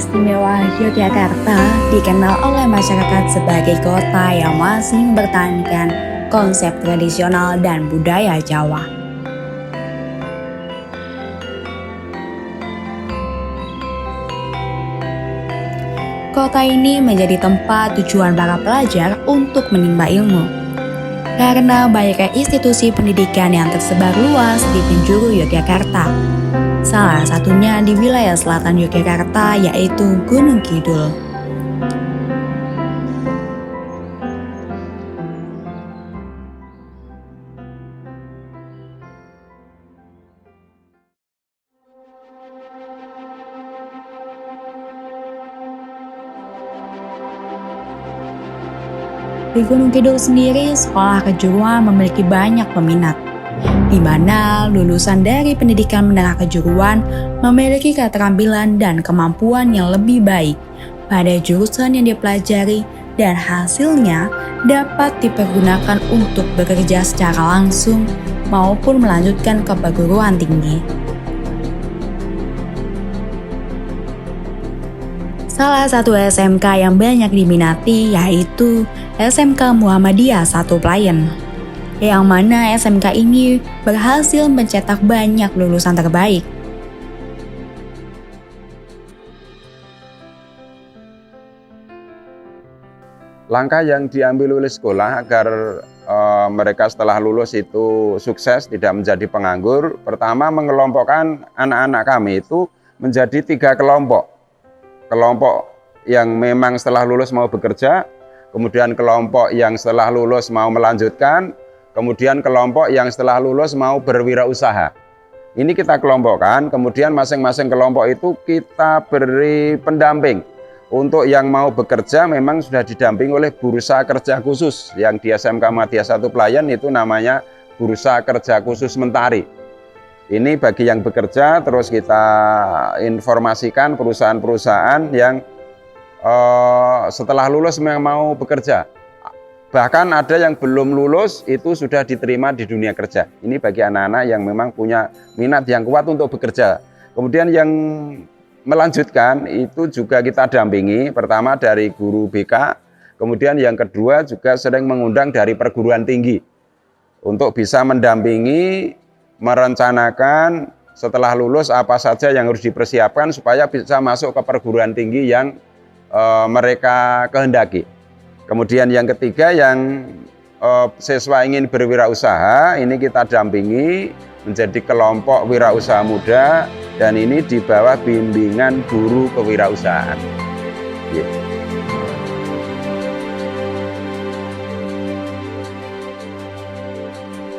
Istimewa Yogyakarta dikenal oleh masyarakat sebagai kota yang masih mempertahankan konsep tradisional dan budaya Jawa. Kota ini menjadi tempat tujuan para pelajar untuk menimba ilmu. Karena banyaknya institusi pendidikan yang tersebar luas di penjuru Yogyakarta. Salah satunya di wilayah selatan Yogyakarta yaitu Gunung Kidul. Di Gunung Kidul sendiri, sekolah kejuruan memiliki banyak peminat, di mana lulusan dari pendidikan menengah kejuruan memiliki keterampilan dan kemampuan yang lebih baik pada jurusan yang dipelajari dan hasilnya dapat dipergunakan untuk bekerja secara langsung maupun melanjutkan ke perguruan tinggi. Salah satu SMK yang banyak diminati yaitu SMK Muhammadiyah 1 Playen, yang mana SMK ini berhasil mencetak banyak lulusan terbaik. Langkah yang diambil oleh sekolah agar mereka setelah lulus itu sukses, tidak menjadi penganggur. Pertama, mengelompokkan anak-anak kami itu menjadi 3 kelompok. Kelompok yang memang setelah lulus mau bekerja, kemudian kelompok yang setelah lulus mau melanjutkan, kemudian kelompok yang setelah lulus mau berwirausaha. Ini kita kelompokkan, kemudian masing-masing kelompok itu kita beri pendamping. Untuk yang mau bekerja memang sudah didamping oleh Bursa Kerja Khusus, yang di SMK Muhammadiyah 1 Playen itu namanya Bursa Kerja Khusus Mentari. Ini bagi yang bekerja, terus kita informasikan perusahaan-perusahaan yang setelah lulus memang mau bekerja. Bahkan ada yang belum lulus itu sudah diterima di dunia kerja. Ini bagi anak-anak yang memang punya minat yang kuat untuk bekerja. Kemudian yang melanjutkan itu juga kita dampingi, pertama dari guru BK, kemudian yang kedua juga sering mengundang dari perguruan tinggi untuk bisa mendampingi, merencanakan setelah lulus apa saja yang harus dipersiapkan supaya bisa masuk ke perguruan tinggi yang mereka kehendaki. Kemudian yang ketiga, yang siswa ingin berwirausaha, ini kita dampingi menjadi kelompok wirausaha muda, dan ini di bawah bimbingan guru kewirausahaan.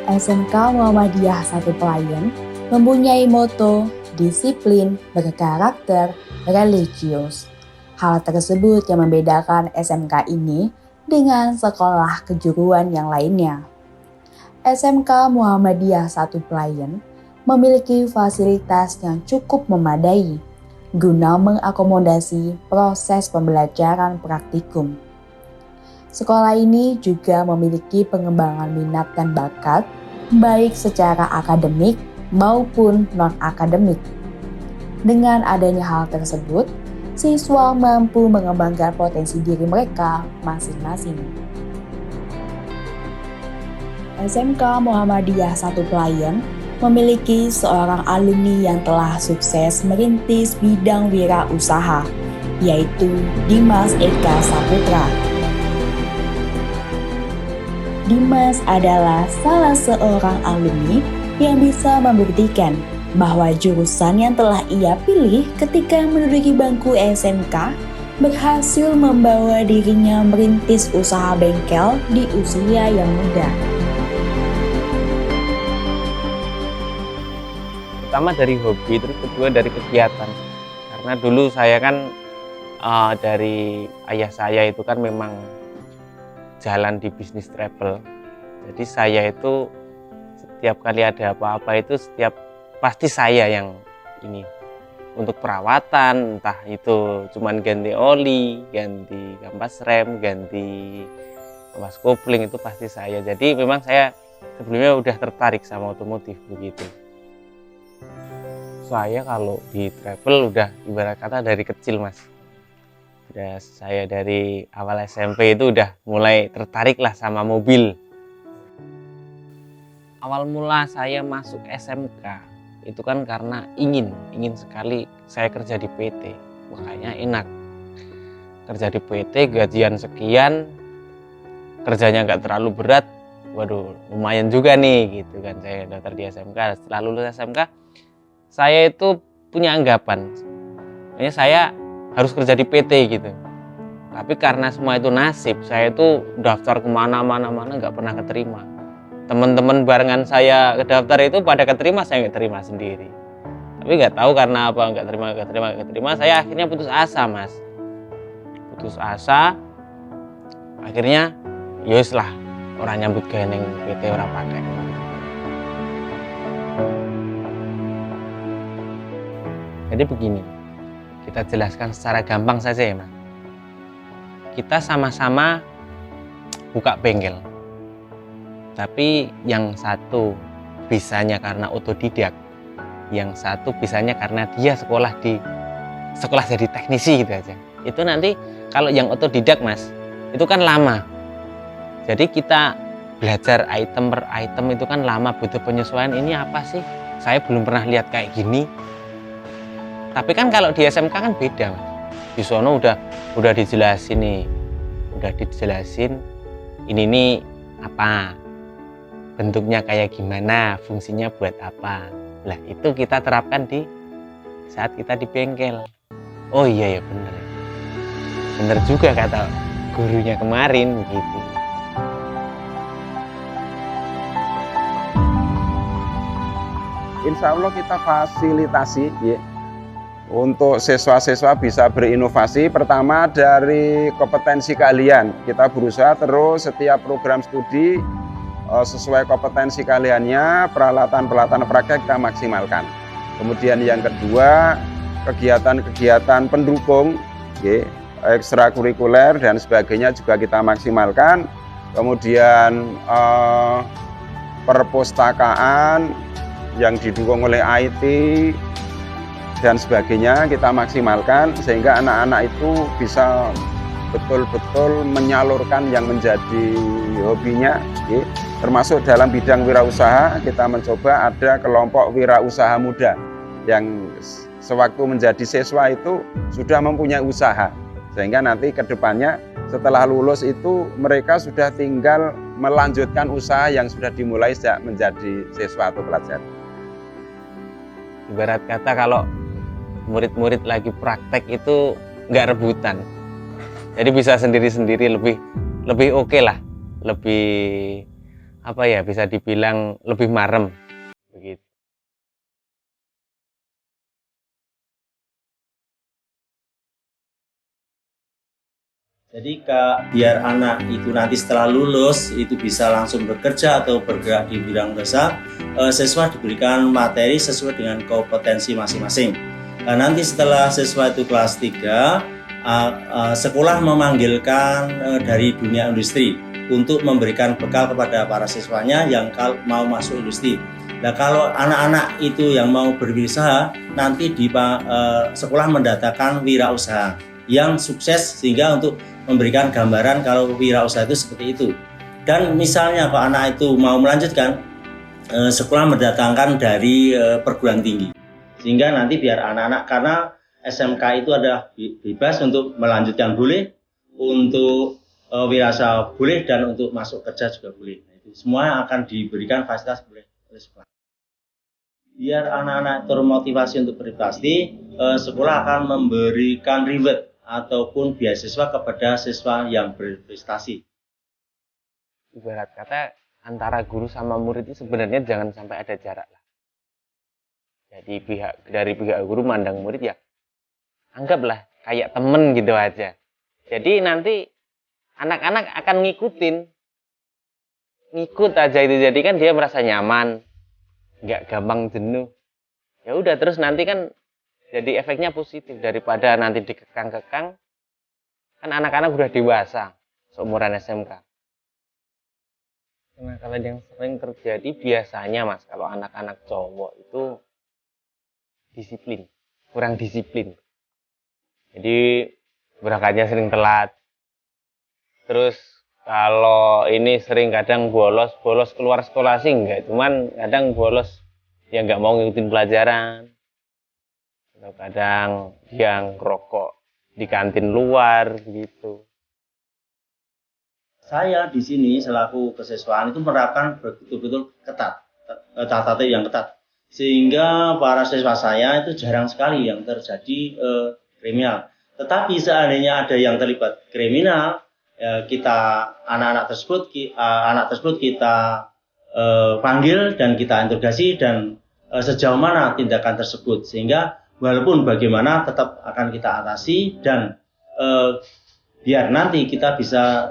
SMK Muhammadiyah 1 Playen mempunyai moto disiplin, berkarakter, religius. Hal tersebut yang membedakan SMK ini dengan sekolah kejuruan yang lainnya. SMK Muhammadiyah 1 Playen memiliki fasilitas yang cukup memadai guna mengakomodasi proses pembelajaran praktikum. Sekolah ini juga memiliki pengembangan minat dan bakat, baik secara akademik maupun non-akademik. Dengan adanya hal tersebut, siswa mampu mengembangkan potensi diri mereka masing-masing. SMK Muhammadiyah 1 Playen memiliki seorang alumni yang telah sukses merintis bidang wirausaha, yaitu Dimas Eka Saputra. Dimas adalah salah seorang alumni yang bisa membuktikan bahwa jurusan yang telah ia pilih ketika menduduki bangku SMK berhasil membawa dirinya merintis usaha bengkel di usia yang muda. Pertama dari hobi, terus kedua dari kegiatan. Karena dulu saya kan dari ayah saya itu kan memang jalan di bisnis travel. Jadi saya itu setiap kali ada apa-apa itu pasti saya yang ini untuk perawatan, entah itu cuman ganti oli, ganti kampas rem, ganti kampas kopling, itu pasti saya. Jadi memang saya sebelumnya udah tertarik sama otomotif begitu. Saya kalau di travel udah ibarat kata dari kecil, Mas. Udah saya dari awal SMP itu udah mulai tertarik lah sama mobil. Awal mula saya masuk SMK itu kan karena ingin sekali saya kerja di PT. Makanya enak kerja di PT, gajian sekian, kerjanya nggak terlalu berat. Waduh, lumayan juga nih gitu kan. Saya daftar di SMK. Setelah lulus SMK, saya itu punya anggapan, makanya saya harus kerja di PT gitu. Tapi karena semua itu nasib, saya itu daftar kemana-mana nggak pernah keterima. Teman-teman barengan saya ke daftar itu pada keterima, saya nggak terima sendiri. Tapi nggak tahu karena apa, nggak terima. Saya akhirnya putus asa, Mas. Putus asa, akhirnya yos lah, orang nyambut gawe ning PT ora pakai. Jadi begini, kita jelaskan secara gampang saja ya, Mas. Kita sama-sama buka bengkel. Tapi yang satu bisanya karena otodidak, yang satu bisanya karena dia sekolah jadi teknisi gitu aja. Itu nanti kalau yang otodidak, Mas, itu kan lama. Jadi kita belajar item per item itu kan lama, butuh penyesuaian. Ini apa sih? Saya belum pernah lihat kayak gini. Tapi kan kalau di SMK kan beda, Mas. Di sono udah dijelasin nih. Udah dijelasin ini nih apa? Bentuknya kayak gimana, fungsinya buat apa. Lah itu kita terapkan di saat kita di bengkel. Oh iya ya, bener. Bener juga kata gurunya kemarin begitu. Insya Allah kita fasilitasi ya, untuk siswa-siswa bisa berinovasi. Pertama dari kompetensi kalian, kita berusaha terus setiap program studi sesuai kompetensi kaliannya, peralatan praktek kita maksimalkan. Kemudian yang kedua, kegiatan-kegiatan pendukung ya, ekstrakurikuler dan sebagainya juga kita maksimalkan. Kemudian perpustakaan yang didukung oleh IT dan sebagainya kita maksimalkan, sehingga anak-anak itu bisa betul-betul menyalurkan yang menjadi hobinya ya. Termasuk dalam bidang wirausaha, kita mencoba ada kelompok wirausaha muda yang sewaktu menjadi siswa itu sudah mempunyai usaha, sehingga nanti ke depannya setelah lulus itu mereka sudah tinggal melanjutkan usaha yang sudah dimulai sejak menjadi siswa atau pelajar. Ibarat kata kalau murid-murid lagi praktek itu nggak rebutan, jadi bisa sendiri-sendiri, lebih oke lah, lebih apa ya, bisa dibilang lebih marem begitu. Jadi biar anak itu nanti setelah lulus itu bisa langsung bekerja atau bergerak di bidang usaha, siswa diberikan materi sesuai dengan kompetensi masing-masing. Nanti setelah siswa itu kelas 3, sekolah memanggilkan dari dunia industri untuk memberikan bekal kepada para siswanya yang mau masuk industri. Nah, kalau anak-anak itu yang mau berwirausaha, nanti di sekolah mendatangkan wirausaha yang sukses sehingga untuk memberikan gambaran kalau wirausaha itu seperti itu. Dan misalnya kalau anak itu mau melanjutkan, sekolah mendatangkan dari perguruan tinggi. Sehingga nanti biar anak-anak, karena SMK itu adalah bebas untuk melanjutkan boleh, untuk wirausaha boleh, dan untuk masuk kerja juga boleh. Nah, itu semua akan diberikan fasilitas oleh sekolah. Biar anak-anak termotivasi untuk berprestasi, sekolah akan memberikan reward ataupun beasiswa kepada siswa yang berprestasi. Ibarat kata antara guru sama murid itu sebenarnya jangan sampai ada jarak lah. Jadi dari pihak guru mandang murid ya anggaplah kayak temen gitu aja. Jadi nanti anak-anak akan ngikut aja itu, jadi kan dia merasa nyaman, nggak gampang jenuh. Ya udah, terus nanti kan jadi efeknya positif daripada nanti dikekang-kekang. Kan anak-anak udah dewasa, seumuran SMK. Kenakalan yang sering terjadi biasanya, Mas, kalau anak-anak cowok itu kurang disiplin. Jadi berangkatnya sering telat. Terus kalau ini sering kadang bolos keluar sekolah sih enggak, cuman kadang bolos ya nggak mau ngikutin pelajaran. Atau kadang dia ngerokok di kantin luar gitu. Saya di sini selaku kesiswaan itu menerapkan betul-betul ketat, tata tertib yang ketat, sehingga para siswa saya itu jarang sekali yang terjadi kriminal. Tetapi seandainya ada yang terlibat kriminal, kita anak tersebut kita panggil dan kita interogasi dan sejauh mana tindakan tersebut, sehingga walaupun bagaimana tetap akan kita atasi dan biar nanti kita bisa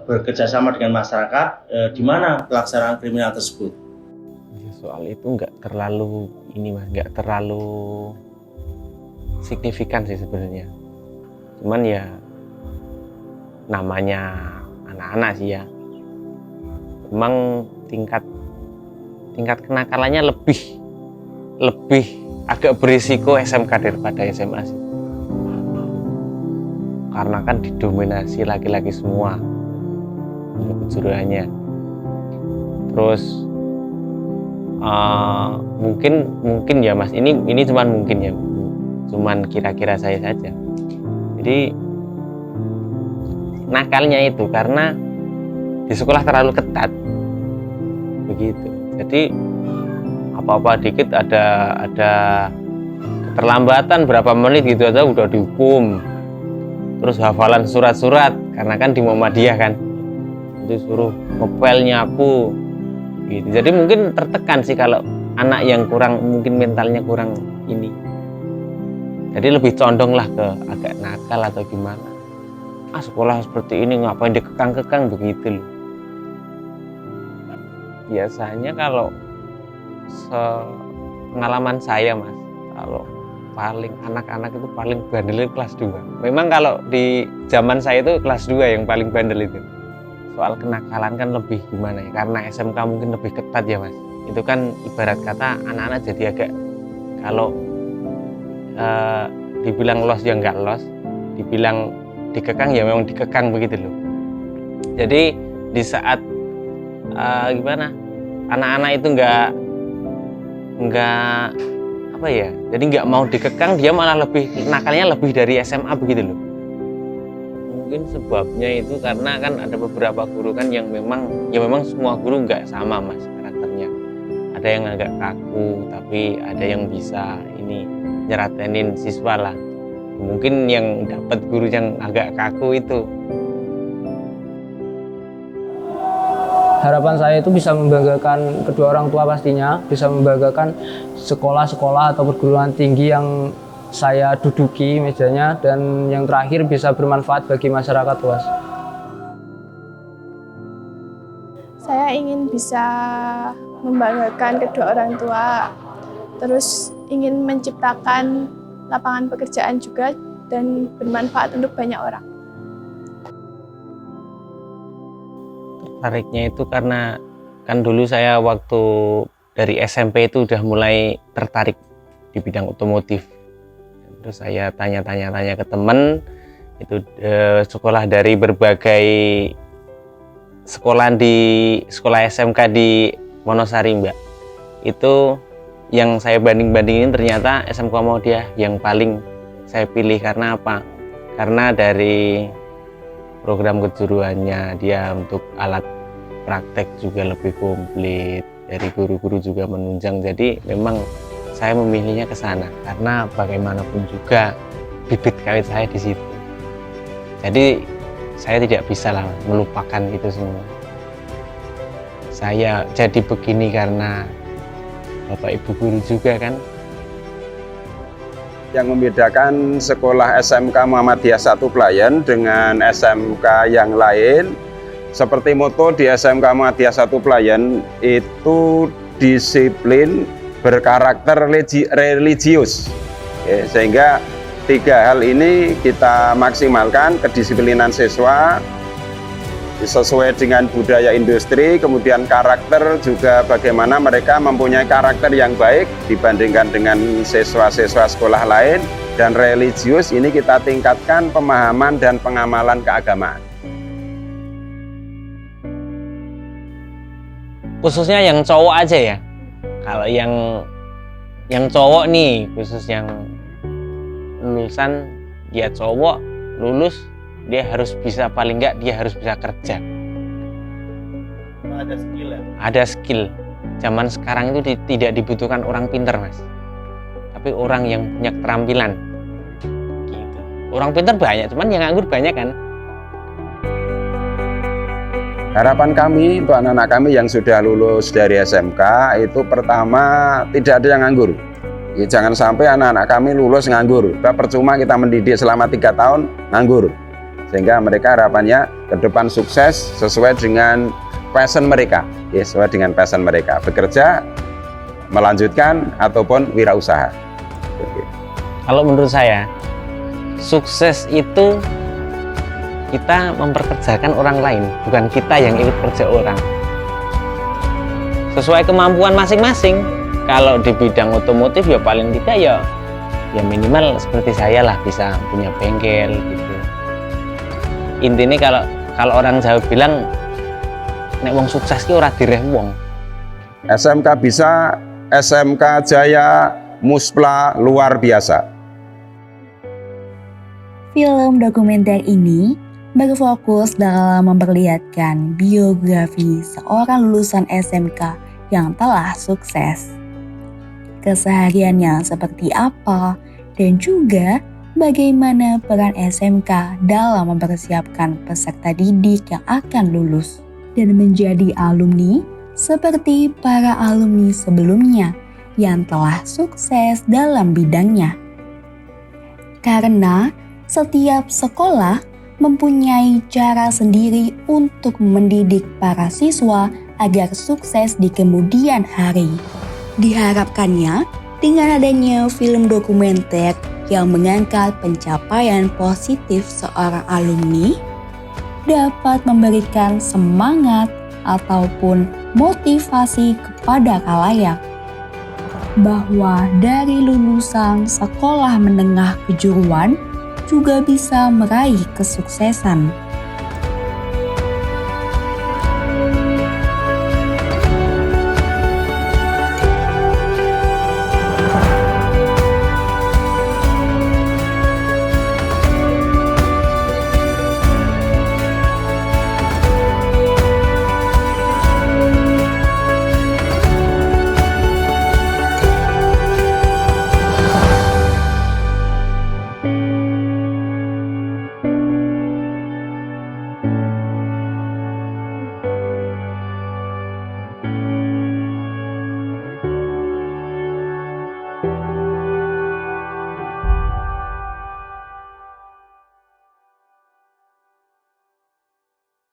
bekerja sama dengan masyarakat di mana pelaksanaan kriminal tersebut. Soal itu nggak terlalu nggak terlalu signifikan sih sebenarnya. Cuman ya namanya anak-anak sih ya. Memang tingkat kenakalannya lebih agak berisiko SMK daripada SMA sih. Karena kan didominasi laki-laki semua untuk kejuruannya. Terus mungkin ya Mas, ini cuman mungkin ya, cuman kira-kira saya saja. Jadi nakalnya itu karena di sekolah terlalu ketat begitu. Jadi apa-apa dikit ada keterlambatan berapa menit gitu aja udah dihukum. Terus hafalan surat-surat karena kan di Muhammadiyah kan itu suruh ngepel nyapu gitu. Jadi mungkin tertekan sih kalau anak yang kurang, mungkin mentalnya kurang ini, jadi lebih condong lah ke agak nakal atau gimana. Sekolah seperti ini ngapain dikekang-kekang begitu loh. Biasanya kalau pengalaman saya Mas, kalau paling anak-anak itu paling bandel kelas 2. Memang kalau di zaman saya itu kelas 2 yang paling bandel itu. Soal kenakalan kan lebih gimana ya, karena SMK mungkin lebih ketat ya Mas. Itu kan ibarat kata anak-anak jadi agak, kalau dibilang los ya nggak los, dibilang dikekang ya memang dikekang begitu loh. Jadi di saat gimana, anak-anak itu nggak apa ya, jadi nggak mau dikekang, dia malah lebih nakalnya lebih dari SMA begitu loh. Mungkin sebabnya itu karena kan ada beberapa guru kan yang memang semua guru nggak sama Mas karakternya. Ada yang agak kaku, tapi ada yang bisa ini nyeratenin siswa lah. Mungkin yang dapat guru yang agak kaku itu. Harapan saya itu bisa membanggakan kedua orang tua pastinya, bisa membanggakan sekolah-sekolah atau perguruan tinggi yang saya duduki mejanya, dan yang terakhir bisa bermanfaat bagi masyarakat luas. Saya ingin bisa membanggakan kedua orang tua, terus ingin menciptakan lapangan pekerjaan juga dan bermanfaat untuk banyak orang. Tertariknya itu karena kan dulu saya waktu dari SMP itu udah mulai tertarik di bidang otomotif. Terus saya tanya ke temen itu sekolah dari berbagai sekolah SMK di Wonosari Mbak. Itu yang saya banding-bandingin ternyata SMK Muhammadiyah yang paling saya pilih. Karena apa? Karena dari program kejuruannya, dia untuk alat praktek juga lebih komplit, dari guru-guru juga menunjang. Jadi memang saya memilihnya ke sana karena bagaimanapun juga bibit kawit saya di situ. Jadi saya tidak bisa lah melupakan itu semua. Saya jadi begini karena Bapak Ibu guru juga kan. Yang membedakan sekolah SMK Muhammadiyah 1 Pelayan dengan SMK yang lain, seperti moto di SMK Muhammadiyah 1 Pelayan itu disiplin berkarakter religius. Oke, sehingga 3 hal ini kita maksimalkan, kedisiplinan siswa, sesuai dengan budaya industri, kemudian karakter juga bagaimana mereka mempunyai karakter yang baik dibandingkan dengan siswa-siswa sekolah lain, dan religius ini kita tingkatkan pemahaman dan pengamalan keagamaan. Khususnya yang cowok aja ya. Kalau yang cowok nih, khusus yang lulusan, dia cowok lulus, dia harus bisa, paling enggak dia harus bisa kerja. Ada skill ya? Ada skill. Zaman sekarang itu tidak dibutuhkan orang pintar, Mas, tapi orang yang punya keterampilan gitu. Orang pintar banyak, cuman yang nganggur banyak kan. Harapan kami untuk anak-anak kami yang sudah lulus dari SMK itu pertama tidak ada yang nganggur. Ya, jangan sampai anak-anak kami lulus nganggur. Percuma kita mendidik selama 3 tahun nganggur. Sehingga mereka harapannya ke depan sukses sesuai dengan passion mereka. Ya, sesuai dengan passion mereka. Bekerja, melanjutkan ataupun wirausaha. Kalau menurut saya, sukses itu kita memperkerjakan orang lain, bukan kita yang ikut kerja orang. Sesuai kemampuan masing-masing. Kalau di bidang otomotif ya paling tidak ya minimal seperti saya lah, bisa punya bengkel gitu. Intinya kalau orang Jawa bilang nek wong sukses ki ora direh wong. SMK bisa, SMK Jaya, Muspla luar biasa. Film dokumenter ini berfokus dalam memperlihatkan biografi seorang lulusan SMK yang telah sukses. Kesehariannya seperti apa, dan juga bagaimana peran SMK dalam mempersiapkan peserta didik yang akan lulus dan menjadi alumni seperti para alumni sebelumnya yang telah sukses dalam bidangnya. Karena setiap sekolah mempunyai cara sendiri untuk mendidik para siswa agar sukses di kemudian hari. Diharapkannya dengan adanya film dokumenter yang mengangkat pencapaian positif seorang alumni dapat memberikan semangat ataupun motivasi kepada khalayak bahwa dari lulusan sekolah menengah kejuruan juga bisa meraih kesuksesan.